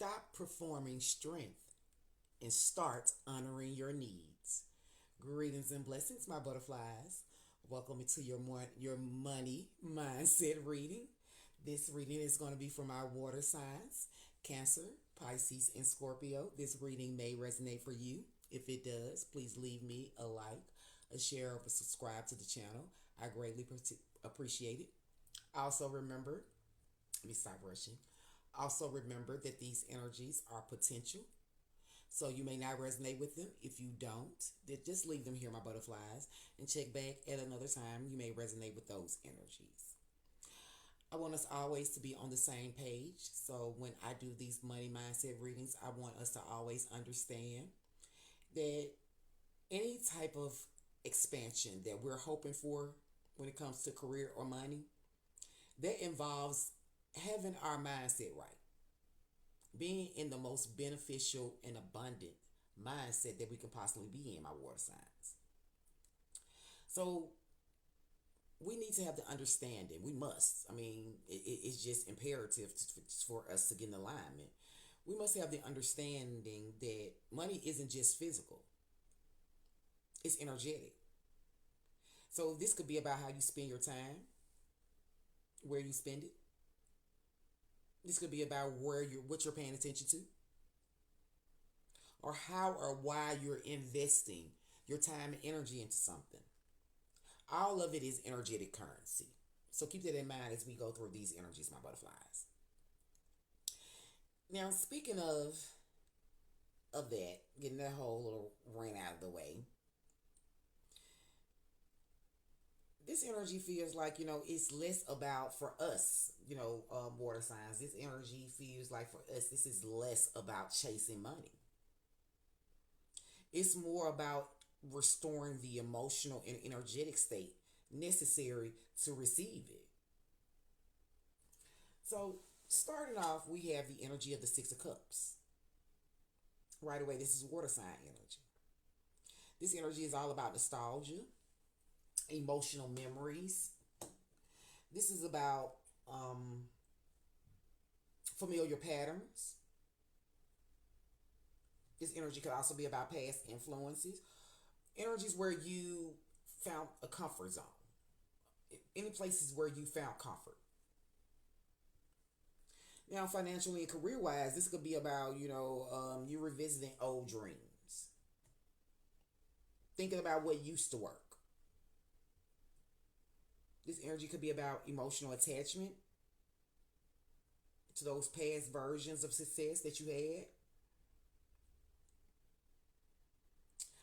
Stop performing strength and start honoring your needs. Greetings and blessings, my butterflies. Welcome to your money mindset reading. This reading is going to be for my water signs, Cancer, Pisces, and Scorpio. This reading may resonate for you. If it does, please leave me a like, a share, or a subscribe to the channel. I greatly appreciate it. Also, remember, let me stop rushing. Also, remember that these energies are potential. So you may not resonate with them. If you don't, then just leave them here, my butterflies, and check back at another time. You may resonate with those energies. I want us always to be on the same page. So when I do these money mindset readings, I want us to always understand that any type of expansion that we're hoping for when it comes to career or money, that involves having our mindset right, being in the most beneficial and abundant mindset that we can possibly be in, my water signs. So we need to have the understanding. We must. I mean, it's just imperative for us to get in alignment. We must have the understanding that money isn't just physical, it's energetic. So this could be about how you spend your time, where you spend it. This could be about what you're paying attention to, or how or why you're investing your time and energy into something. All of it is energetic currency. So keep that in mind as we go through these energies, my butterflies. Now, speaking of that, getting that whole little rant out of the way, this energy feels like, it's less about for us, water signs. This energy feels like for us, this is less about chasing money. It's more about restoring the emotional and energetic state necessary to receive it. So, starting off, we have the energy of the Six of Cups. Right away, this is water sign energy. This energy is all about nostalgia, emotional memories. This is about familiar patterns. This energy could also be about past influences. Energies where you found a comfort zone. Any places where you found comfort. Now, financially and career wise, this could be about, you revisiting old dreams, thinking about what used to work. This energy could be about emotional attachment to those past versions of success that you had.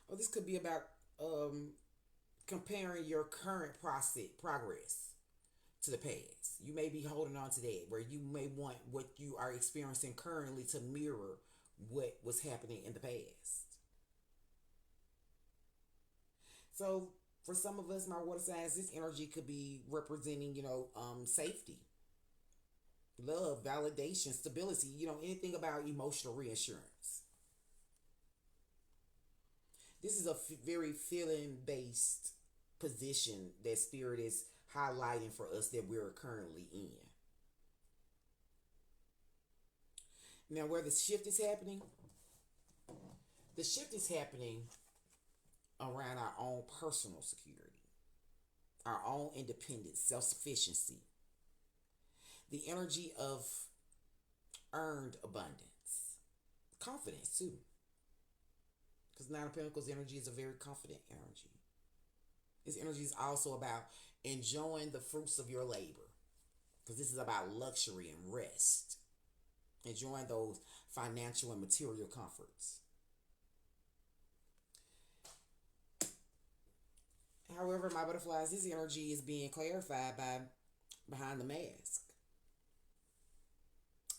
Or this could be about comparing your current progress to the past. You may be holding on to that, where you may want what you are experiencing currently to mirror what was happening in the past. So, for some of us, my water signs, this energy could be representing, safety, love, validation, stability, anything about emotional reassurance. This is a very feeling based position that Spirit is highlighting for us that we're currently in. Now, where the shift is happening, the shift is happening around our own personal security, our own independence, self sufficiency, the energy of earned abundance, confidence too. Because Nine of Pentacles energy is a very confident energy. This energy is also about enjoying the fruits of your labor. Because this is about luxury and rest. Enjoying those financial and material comforts. However, my butterflies, this energy is being clarified by behind the mask.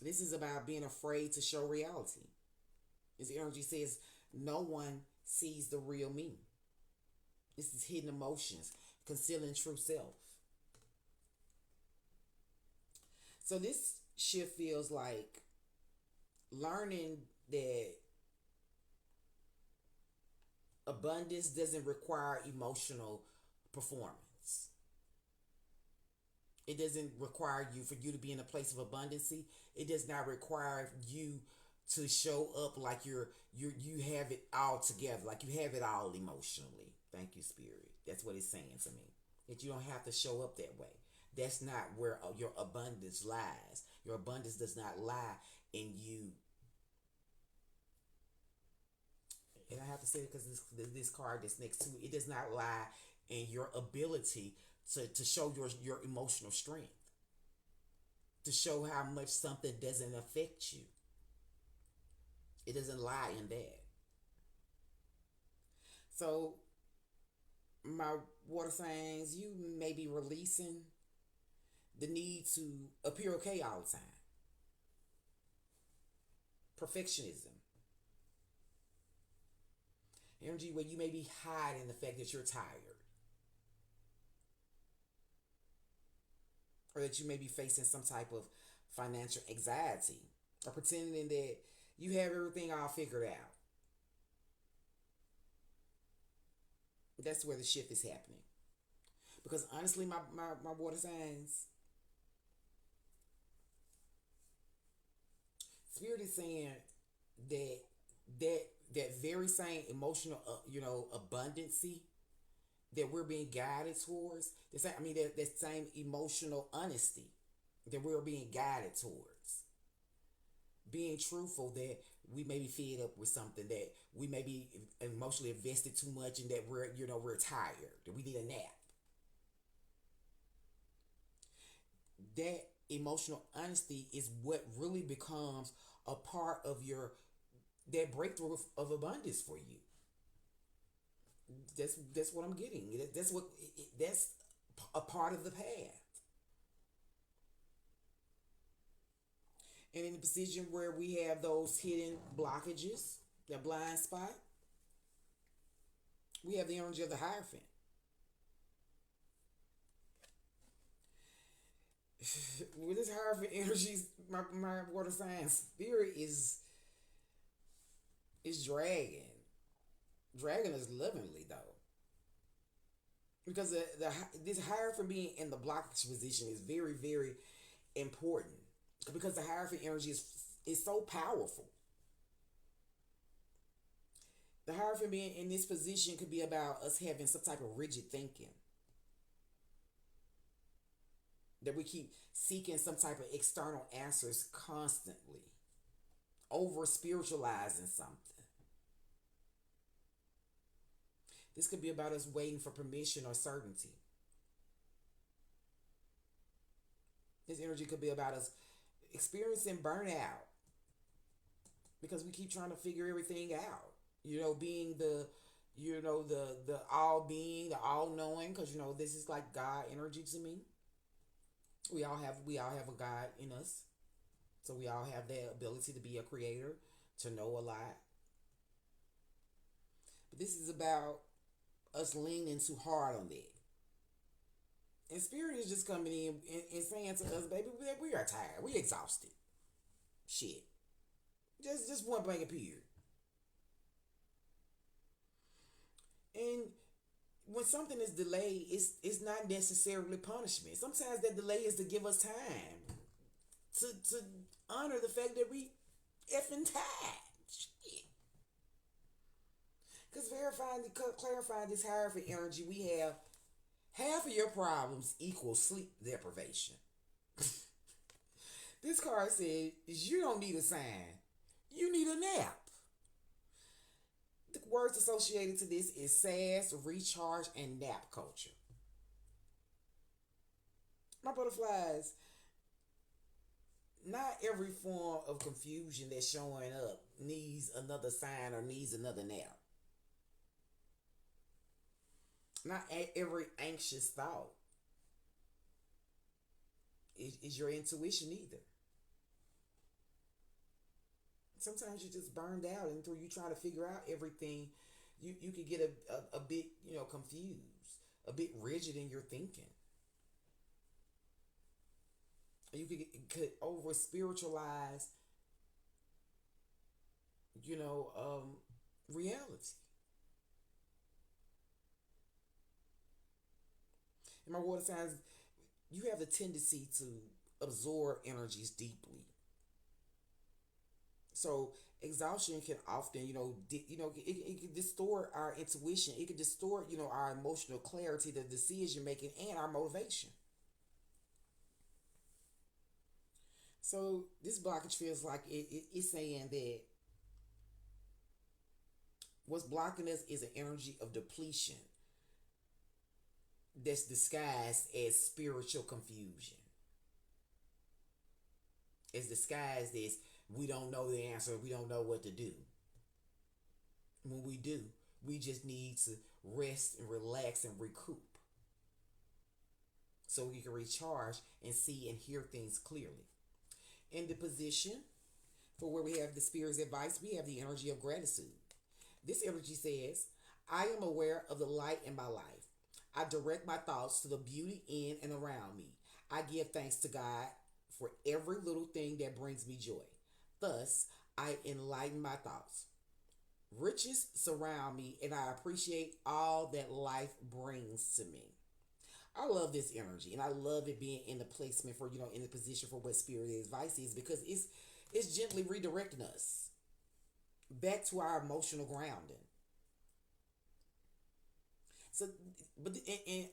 This is about being afraid to show reality. This energy says no one sees the real me. This is hidden emotions, concealing true self. So this shift feels like learning that abundance doesn't require emotional performance. It doesn't require you for you to be in a place of abundance. It does not require you to show up like you have it all together, like you have it all emotionally. Thank you, Spirit. That's what it's saying to me. That you don't have to show up that way. That's not where your abundance lies. Your abundance does not lie in you. And I have to say it because this card that's next to it does not lie in your ability to show your emotional strength, to show how much something doesn't affect you. It doesn't lie in that. So, my water signs, you may be releasing the need to appear okay all the time. Perfectionism. Energy where you may be hiding the fact that you're tired, or that you may be facing some type of financial anxiety, or pretending that you have everything all figured out. That's where the shift is happening. Because honestly, my water signs, Spirit is saying that that that very same emotional, abundancy that we're being guided towards. The same, I mean, that same emotional honesty that we're being guided towards. Being truthful that we may be fed up with something, that we may be emotionally invested too much, and that we're tired, that we need a nap. That emotional honesty is what really becomes a part of your that breakthrough of abundance for you. That's what I'm getting. That's a part of the path. And in the position where we have those hidden blockages, that blind spot, we have the energy of the Hierophant. With this Hierophant energy, my water sign spirit is dragging. Dragging us lovingly though, because this Hierophant being in the blockage position is very very important, because the Hierophant energy is so powerful. The Hierophant being in this position could be about us having some type of rigid thinking, that we keep seeking some type of external answers constantly, over spiritualizing something. This could be about us waiting for permission or certainty. This energy could be about us experiencing burnout, because we keep trying to figure everything out. Being the all being, the all knowing, because this is like God energy to me. We all have a God in us, so we all have the ability to be a creator, to know a lot. But this is about us leaning too hard on that. And Spirit is just coming in and saying to us, baby, we are tired. We exhausted. Shit. Just one blanket period. And when something is delayed, it's not necessarily punishment. Sometimes that delay is to give us time to honor the fact that we effing tired. Shit. Because clarifying this Hierophant energy, we have half of your problems equal sleep deprivation. This card says you don't need a sign, you need a nap. The words associated to this is SAS, recharge, and nap culture. My butterflies, not every form of confusion that's showing up needs another sign or needs another nap. Not every anxious thought is your intuition either. Sometimes you're just burned out, and through you trying to figure out everything, you could get a bit confused, a bit rigid in your thinking. You could over spiritualize, reality. And my water signs, you have the tendency to absorb energies deeply. So exhaustion can often, it can distort our intuition. It can distort, our emotional clarity, the decision making, and our motivation. So this blockage feels like it's saying that what's blocking us is an energy of depletion that's disguised as spiritual confusion. It's disguised as we don't know the answer, we don't know what to do. When we do, we just need to rest and relax and recoup so we can recharge and see and hear things clearly. In the position for where we have the Spirit's advice, we have the energy of gratitude. This energy says, I am aware of the light in my life. I direct my thoughts to the beauty in and around me. I give thanks to God for every little thing that brings me joy. Thus, I enlighten my thoughts. Riches surround me, and I appreciate all that life brings to me. I love this energy, and I love it being in the placement for in the position for what spirit advice is because it's gently redirecting us back to our emotional grounding. So, and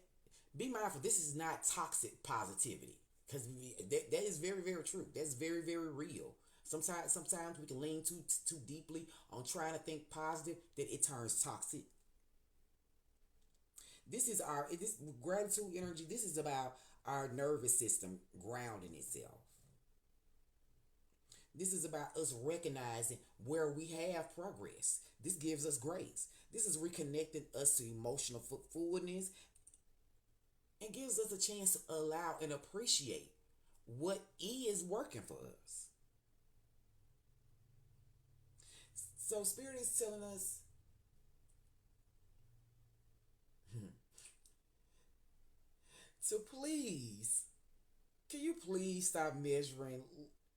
be mindful. This is not toxic positivity because that is very very true. That's very very real. Sometimes we can lean too deeply on trying to think positive that it turns toxic. This gratitude energy. This is about our nervous system grounding itself. This is about us recognizing where we have progress. This gives us grace. This is reconnecting us to emotional fullness and gives us a chance to allow and appreciate what is working for us. So Spirit is telling us to please, can you please stop measuring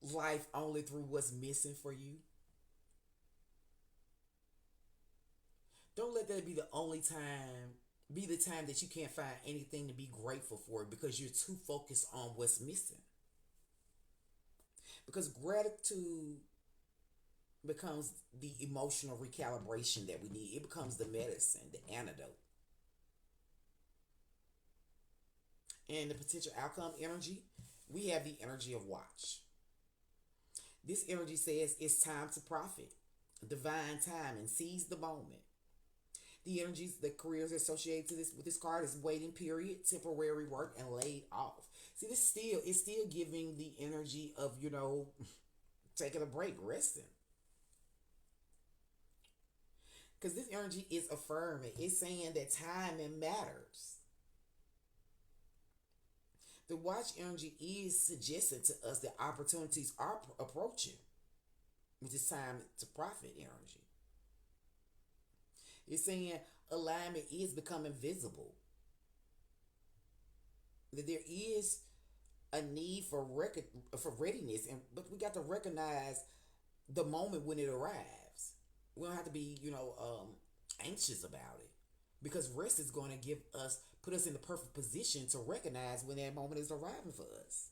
life only through what's missing for you? Don't let that be the only time, be the time that you can't find anything to be grateful for because you're too focused on what's missing. Because gratitude becomes the emotional recalibration that we need. It becomes the medicine, the antidote. And the potential outcome energy, we have the energy of watch. This energy says it's time to profit. Divine time and seize the moment. The energies, the careers associated to this with this card is waiting period, temporary work, and laid off. See, this still is still giving the energy of taking a break, resting, because this energy is affirming. It's saying that time and matters. The watch energy is suggesting to us that opportunities are approaching, which is time to profit energy. It's saying alignment is becoming visible. That there is a need for for readiness, and but we got to recognize the moment when it arrives. We don't have to be anxious about it because rest is going to give us put us in the perfect position to recognize when that moment is arriving for us.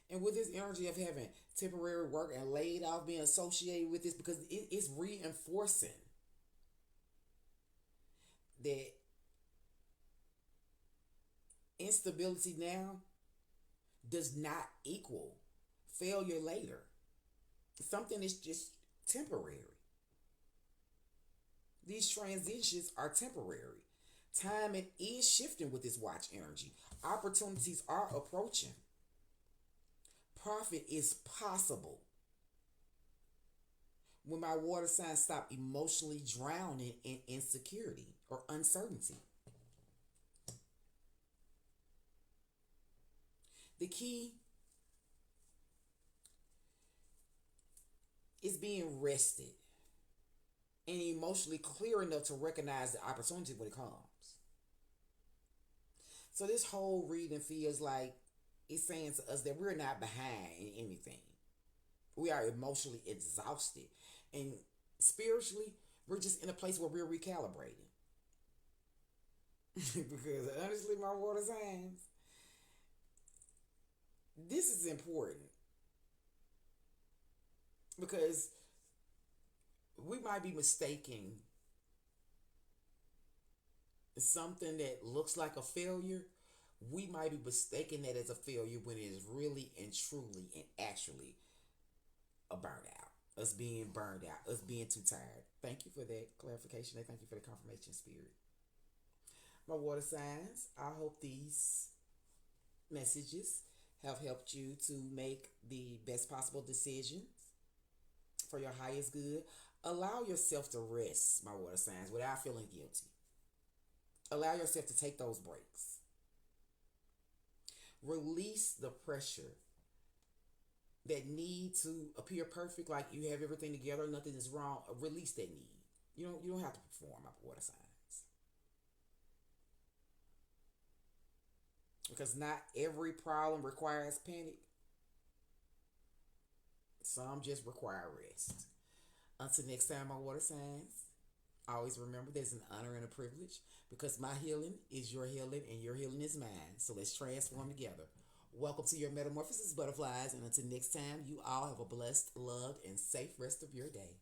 And with this energy of having temporary work and laid off being associated with this because it's reinforcing that instability now does not equal failure later. Something is just temporary. These transitions are temporary. Time is shifting with this watch energy. Opportunities are approaching. Profit is possible. When my water signs stop emotionally drowning in insecurity or uncertainty. The key is being rested and emotionally clear enough to recognize the opportunity when it comes. So this whole reading feels like it's saying to us that we're not behind in anything. We are emotionally exhausted. And spiritually, we're just in a place where we're recalibrating. Because honestly, my water signs, this is important. Because we might be mistaking something that looks like a failure. We might be mistaking that as a failure when it is really and truly and actually a burnout. Us being burned out, us being too tired. Thank you for that clarification. And thank you for the confirmation, spirit. My water signs, I hope these messages have helped you to make the best possible decisions for your highest good. Allow yourself to rest, my water signs, without feeling guilty. Allow yourself to take those breaks. Release the pressure that need to appear perfect, like you have everything together, nothing is wrong. Release that need. You don't have to perform, my water signs, because not every problem requires panic. Some just require rest. Until next time, my water signs, always remember there's an honor and a privilege, because my healing is your healing and your healing is mine. So let's transform together. Welcome to your metamorphosis, butterflies, and until next time, you all have a blessed, loved, and safe rest of your day.